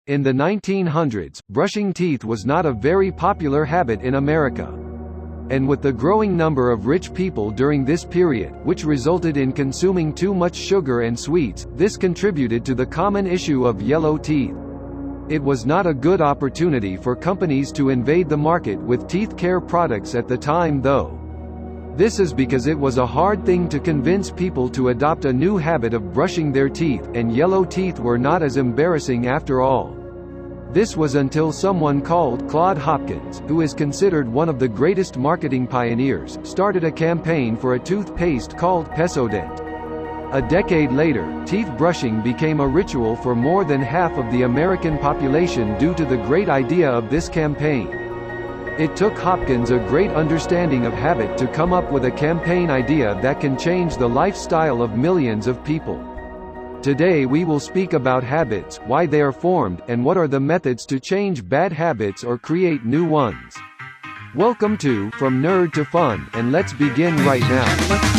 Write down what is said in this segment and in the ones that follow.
In the 1900s, brushing teeth was not a very popular habit in America. And with the growing number of rich people during this period, which resulted in consuming too much sugar and sweets, this contributed to the common issue of yellow teeth. It was not a good opportunity for companies to invade the market with teeth care products at the time though. This is because it was a hard thing to convince people to adopt a new habit of brushing their teeth, and yellow teeth were not as embarrassing after all. This was until someone called Claude Hopkins, who is considered one of the greatest marketing pioneers, started a campaign for a toothpaste called Pepsodent. A decade later, teeth brushing became a ritual for more than half of the American population due to the great idea of this campaign. It took Hopkins a great understanding of habit to come up with a campaign idea that can change the lifestyle of millions of people. Today we will speak about habits, why they are formed, and what are the methods to change bad habits or create new ones. Welcome to From Nerd to Fun, and let's begin right now.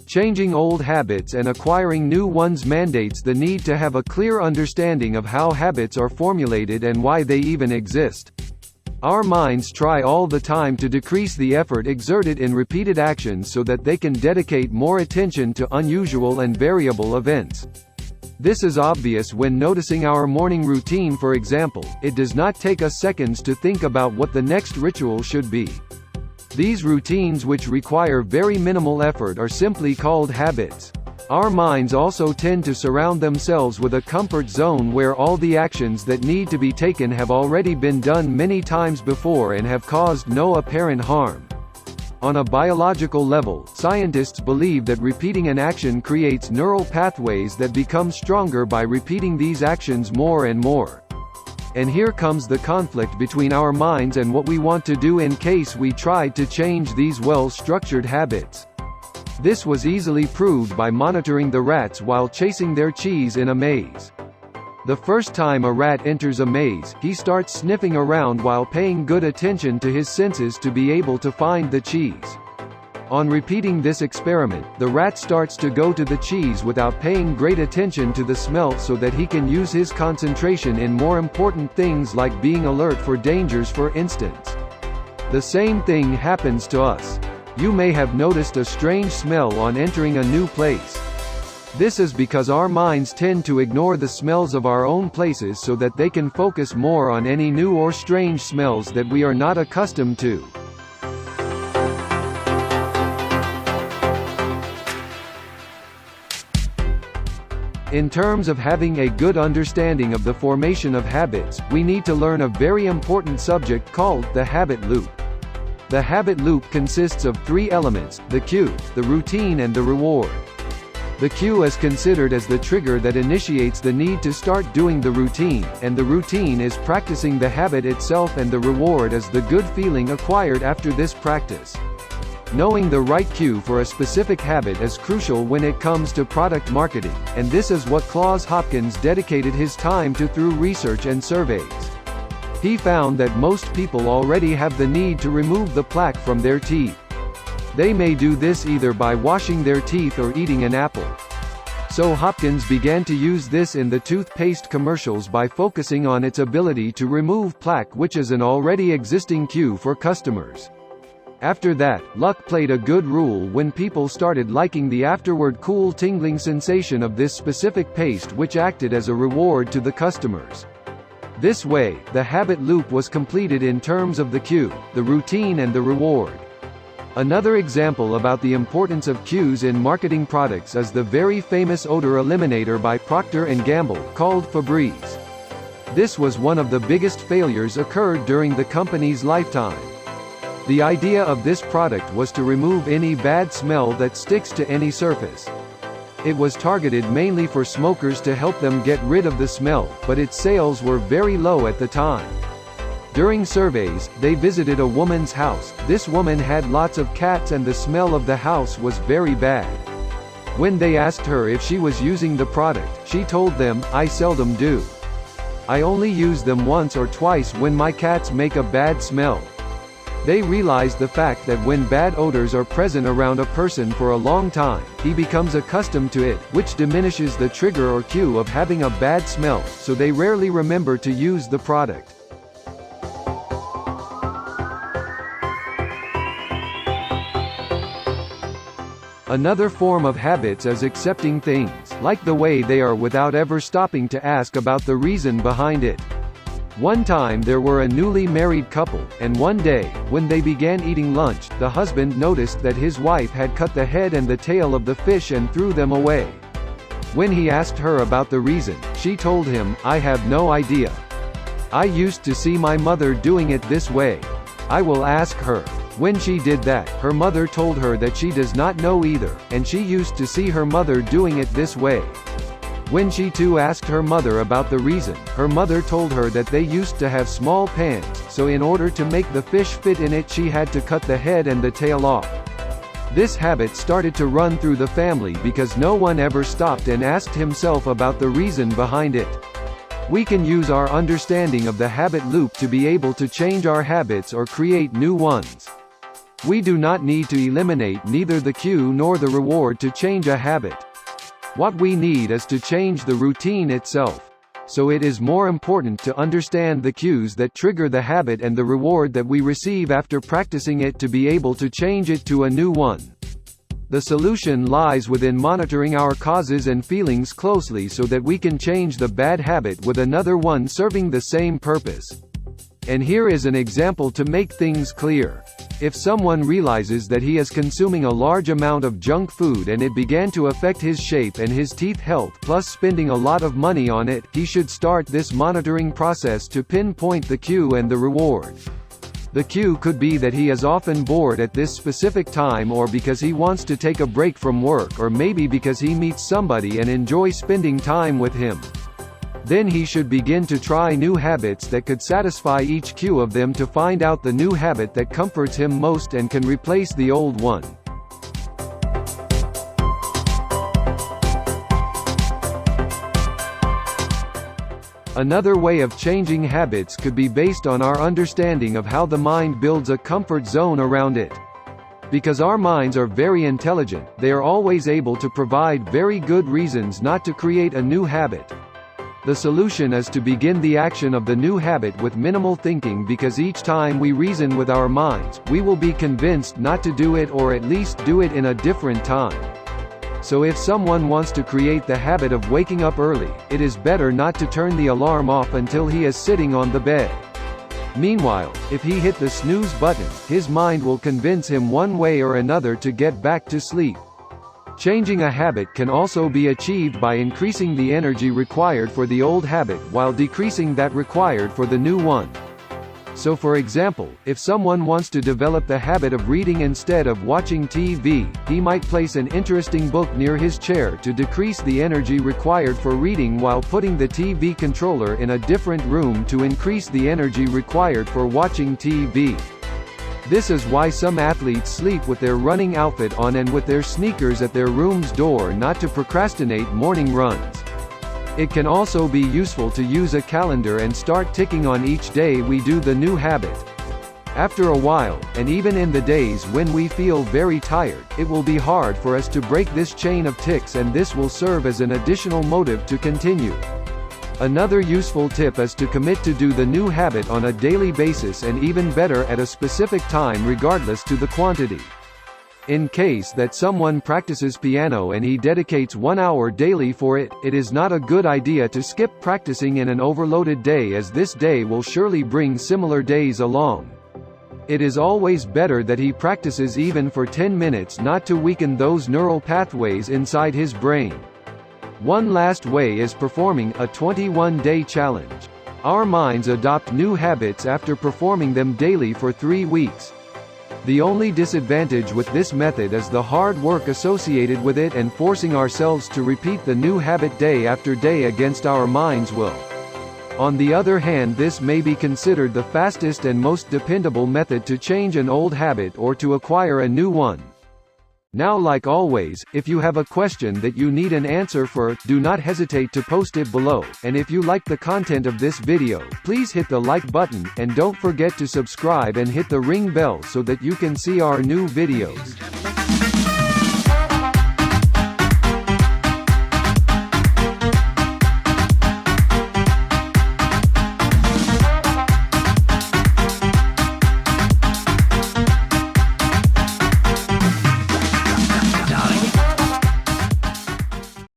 Changing old habits and acquiring new ones mandates the need to have a clear understanding of how habits are formulated and why they even exist. Our minds try all the time to decrease the effort exerted in repeated actions so that they can dedicate more attention to unusual and variable events. This is obvious when noticing our morning routine, for example. It does not take us seconds to think about what the next ritual should be. These routines, which require very minimal effort, are simply called habits. Our minds also tend to surround themselves with a comfort zone where all the actions that need to be taken have already been done many times before and have caused no apparent harm. On a biological level, scientists believe that repeating an action creates neural pathways that become stronger by repeating these actions more and more. And here comes the conflict between our minds and what we want to do in case we tried to change these well-structured habits. This was easily proved by monitoring the rats while chasing their cheese in a maze. The first time a rat enters a maze, he starts sniffing around while paying good attention to his senses to be able to find the cheese. On repeating this experiment, the rat starts to go to the cheese without paying great attention to the smell so that he can use his concentration in more important things like being alert for dangers, for instance. The same thing happens to us. You may have noticed a strange smell on entering a new place. This is because our minds tend to ignore the smells of our own places so that they can focus more on any new or strange smells that we are not accustomed to. In terms of having a good understanding of the formation of habits, we need to learn a very important subject called the habit loop. The habit loop consists of three elements: the cue, the routine, and the reward. The cue is considered as the trigger that initiates the need to start doing the routine, and the routine is practicing the habit itself, and the reward is the good feeling acquired after this practice. Knowing the right cue for a specific habit is crucial when it comes to product marketing, and this is what Claude Hopkins dedicated his time to through research and surveys. He found that most people already have the need to remove the plaque from their teeth. They may do this either by washing their teeth or eating an apple. So Hopkins began to use this in the toothpaste commercials by focusing on its ability to remove plaque, which is an already existing cue for customers. After that, luck played a good role when people started liking the afterward cool tingling sensation of this specific paste, which acted as a reward to the customers. This way, the habit loop was completed in terms of the cue, the routine, and the reward. Another example about the importance of cues in marketing products is the very famous odor eliminator by Procter & Gamble, called Febreze. This was one of the biggest failures occurred during the company's lifetime. The idea of this product was to remove any bad smell that sticks to any surface. It was targeted mainly for smokers to help them get rid of the smell, but its sales were very low at the time. During surveys, they visited a woman's house. This woman had lots of cats and the smell of the house was very bad. When they asked her if she was using the product, she told them, "I seldom do. I only use them once or twice when my cats make a bad smell." They realized the fact that when bad odors are present around a person for a long time, he becomes accustomed to it, which diminishes the trigger or cue of having a bad smell, so they rarely remember to use the product. Another form of habits is accepting things, like the way they are without ever stopping to ask about the reason behind it. One time there were a newly married couple, and one day, when they began eating lunch, the husband noticed that his wife had cut the head and the tail of the fish and threw them away. When he asked her about the reason, she told him, "I have no idea. I used to see my mother doing it this way. I will ask her." When she did that, her mother told her that she does not know either, and she used to see her mother doing it this way. When she too asked her mother about the reason, her mother told her that they used to have small pans, so in order to make the fish fit in it she had to cut the head and the tail off. This habit started to run through the family because no one ever stopped and asked himself about the reason behind it. We can use our understanding of the habit loop to be able to change our habits or create new ones. We do not need to eliminate neither the cue nor the reward to change a habit. What we need is to change the routine itself. So it is more important to understand the cues that trigger the habit and the reward that we receive after practicing it to be able to change it to a new one. The solution lies within monitoring our causes and feelings closely so that we can change the bad habit with another one serving the same purpose. And here is an example to make things clear. If someone realizes that he is consuming a large amount of junk food and it began to affect his shape and his teeth health plus spending a lot of money on it, he should start this monitoring process to pinpoint the cue and the reward. The cue could be that he is often bored at this specific time, or because he wants to take a break from work, or maybe because he meets somebody and enjoys spending time with him. Then he should begin to try new habits that could satisfy each cue of them to find out the new habit that comforts him most and can replace the old one. Another way of changing habits could be based on our understanding of how the mind builds a comfort zone around it. Because our minds are very intelligent, they are always able to provide very good reasons not to create a new habit. The solution is to begin the action of the new habit with minimal thinking, because each time we reason with our minds, we will be convinced not to do it, or at least do it in a different time. So if someone wants to create the habit of waking up early, it is better not to turn the alarm off until he is sitting on the bed. Meanwhile, if he hit the snooze button, his mind will convince him one way or another to get back to sleep. Changing a habit can also be achieved by increasing the energy required for the old habit while decreasing that required for the new one. So for example, if someone wants to develop the habit of reading instead of watching TV, he might place an interesting book near his chair to decrease the energy required for reading, while putting the TV controller in a different room to increase the energy required for watching TV. This is why some athletes sleep with their running outfit on and with their sneakers at their room's door, not to procrastinate morning runs. It can also be useful to use a calendar and start ticking on each day we do the new habit. After a while, and even in the days when we feel very tired, it will be hard for us to break this chain of ticks, and this will serve as an additional motive to continue. Another useful tip is to commit to do the new habit on a daily basis, and even better at a specific time regardless to the quantity. In case that someone practices piano and he dedicates 1 hour daily for it, it is not a good idea to skip practicing in an overloaded day, as this day will surely bring similar days along. It is always better that he practices even for 10 minutes, not to weaken those neural pathways inside his brain. One last way is performing a 21-day challenge. Our minds adopt new habits after performing them daily for 3 weeks. The only disadvantage with this method is the hard work associated with it and forcing ourselves to repeat the new habit day after day against our mind's will. On the other hand, this may be considered the fastest and most dependable method to change an old habit or to acquire a new one. Now, like always, if you have a question that you need an answer for, do not hesitate to post it below, and if you like the content of this video, please hit the like button, and don't forget to subscribe and hit the ring bell so that you can see our new videos.